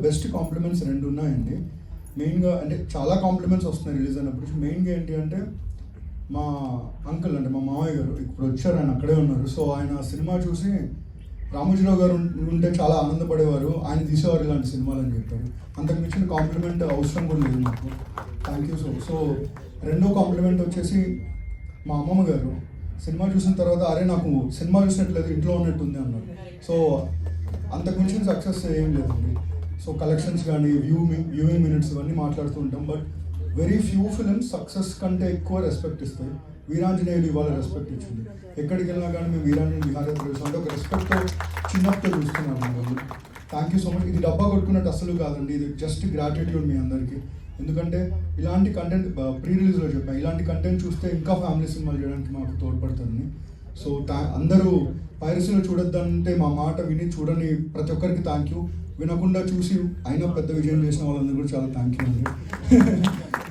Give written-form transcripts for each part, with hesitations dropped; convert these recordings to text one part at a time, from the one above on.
Best compliments 2 ఉన్నాయండి. మెయిన్గా అంటే చాలా కాంప్లిమెంట్స్ వస్తున్నాయి రిలీజ్ అయినప్పుడు. మెయిన్గా ఏంటి అంటే మా అంకుల్ అంటే మా మామయ్య గారు ఇప్పుడు వచ్చారు, ఆయన అక్కడే ఉన్నారు. సో ఆయన సినిమా చూసి రామోజీరావు గారు ఉంటే చాలా ఆనందపడేవారు, ఆయన తీసేవారు ఇలాంటి సినిమాలు అని చెప్పారు. అంతకు మించిన కాంప్లిమెంట్ అవసరం కూడా లేదు నాకు. Thank you. సో రెండో కాంప్లిమెంట్ వచ్చేసి మా అమ్మమ్మ గారు సినిమా చూసిన తర్వాత అరే నాకు సినిమా చూసినట్లేదు ఇంట్లో ఉన్నట్టుంది అన్నారు. సో అంతకు మించిన సక్సెస్ ఏం లేదండి. సో కలెక్షన్స్ కానీ వ్యూయింగ్ మినిట్స్ ఇవన్నీ మాట్లాడుతూ ఉంటాం, but very few films success కంటే ఎక్కువ రెస్పెక్ట్ ఇస్తాయి. వీరాంజనేయులు ఇవాళ రెస్పెక్ట్ ఇచ్చింది. ఎక్కడికి వెళ్ళినా కానీ మేము వీరాంజనేయులు విహారయాత్ర చేస్తాం అంటే ఒక రెస్పెక్ట్తో చిన్నప్పుడు చూస్తున్నాం వాళ్ళు. Thank you so much. ఇది డబ్బా కొట్టుకున్నట్టు అసలు కాదండి, ఇది జస్ట్ గ్రాటిట్యూడ్ మీ అందరికీ. ఎందుకంటే ఇలాంటి కంటెంట్ ప్రీ రిలీజ్లో చెప్పాను, ఇలాంటి కంటెంట్ చూస్తే ఇంకా ఫ్యామిలీ సినిమాలు చేయడానికి మాకు తోడ్పడుతుంది. సో అందరూ పైరసీలో చూడొద్దంటే మా మాట విని చూడని ప్రతి ఒక్కరికి థ్యాంక్ యూ. వినకుండా చూసి అయినా పెద్ద విజయం చేసిన వాళ్ళందరూ కూడా చాలా థ్యాంక్ యూ అండి.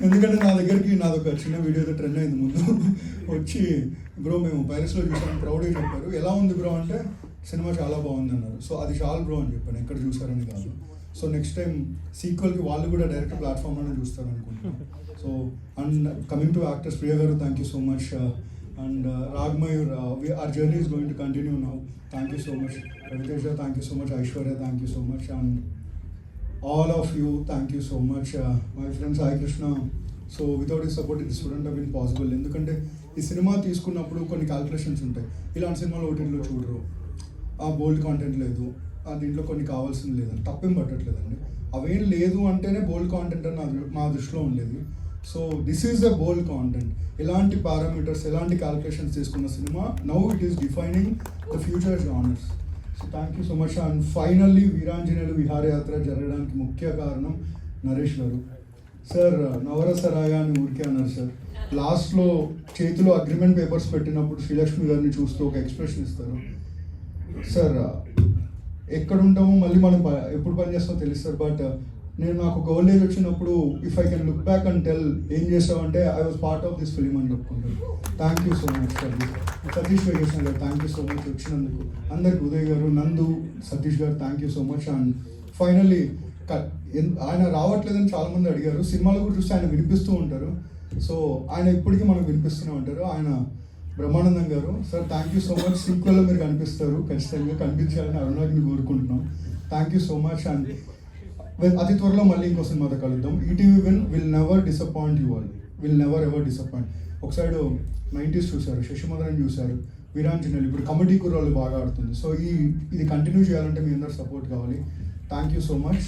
ఎందుకంటే నా దగ్గరికి నాదొక చిన్న వీడియో అయితే ట్రెండ్ అయింది ముందు వచ్చి, బ్రో మేము పైరసీలో చూసాము ప్రౌడ్గా చెప్పారు, ఎలా ఉంది బ్రో అంటే సినిమా చాలా బాగుంది అన్నారు. సో అది చాలా బ్రో అని చెప్పాను, ఎక్కడ చూసారని కాదు. సో నెక్స్ట్ టైం సీక్వెల్కి వాళ్ళు కూడా డైరెక్ట్ ప్లాట్ఫామ్లోనే చూస్తారు అనుకుంటున్నాను. So and coming to actors, Priya garu thank you so much. And Ragmayur, our journey is going to continue now. Thank you so much. Ravitesh, thank you so much. Aishwarya, thank you so much. And all of you, thank you so much. My friend Sai Krishna, so without his support this wouldn't have been possible. ఎందుకంటే ఈ cinema తీసుకున్నప్పుడు కొన్ని calculations ఉంటాయి. ఇలాంటి సినిమాలు ఓటీటీలో చూడరు, ఆ బోల్డ్ కాంటెంట్ లేదు, దీంట్లో కొన్ని కావాల్సింది లేదని తప్పేం పట్టట్లేదండి. అవేం లేదు అంటేనే బోల్డ్ కాంటెంట్ అని మా దృష్టిలో ఉండేది. So this is the bold content. ఎలాంటి పారామీటర్స్, ఎలాంటి క్యాల్కులేషన్స్ తీసుకున్న cinema now it is defining the future genres. So thank you so much. And finally Veeranjaneyulu Viharayatra జరగడానికి ముఖ్య కారణం నరేష్ గారు. సార్ నవరసరాయ అని ఊరికే అన్నారు సార్. లాస్ట్లో చేతిలో అగ్రిమెంట్ పేపర్స్ పెట్టినప్పుడు శ్రీలక్ష్మి గారిని చూస్తూ ఒక ఎక్స్ప్రెషన్ ఇస్తారు. సార్ ఎక్కడ ఉంటామో మళ్ళీ మనం ఎప్పుడు పని చేస్తామో తెలుస్తారు, బట్ నేను నాకు ఒక ఓల్డ్ ఏజ్ వచ్చినప్పుడు if I can look back and tell ఏం చేసావంటే I was part of this film అని చెప్పుకుంటాను. Thank you so much sir. Satish Venkateswara garu thank you so much వచ్చినందుకు. అందరికి ఉదయ్ గారు, నందు, సతీష్ గారు thank you so much. And finally ఆయన రావట్లేదని చాలామంది అడిగారు. సినిమాలు కూడా చూస్తే ఆయన వినిపిస్తూ ఉంటారు. సో ఆయన ఇప్పటికీ మనం వినిపిస్తూనే ఉంటారు. ఆయన Brahmanandam garu sir thank you so much. సీక్వెల్లో మీరు కనిపిస్తారు, ఖచ్చితంగా కనిపించాలని అరుణాగ్ని కోరుకుంటున్నాం. Thank you so much. And అతి త్వరలో మళ్ళీ ఇంకో సినిమాతో కలుద్దాం. ETV will never disappoint you all, will never ever disappoint. ఒక సైడ్ 90s చూశారు, శశిమధరన్ చూశారు, వీరాంజనేయులు, ఇప్పుడు కమిటీ కుర్రాళ్ళు బాగా ఆడుతుంది. సో ఇది కంటిన్యూ చేయాలంటే మీ అందరు సపోర్ట్ కావాలి. Thank you so much.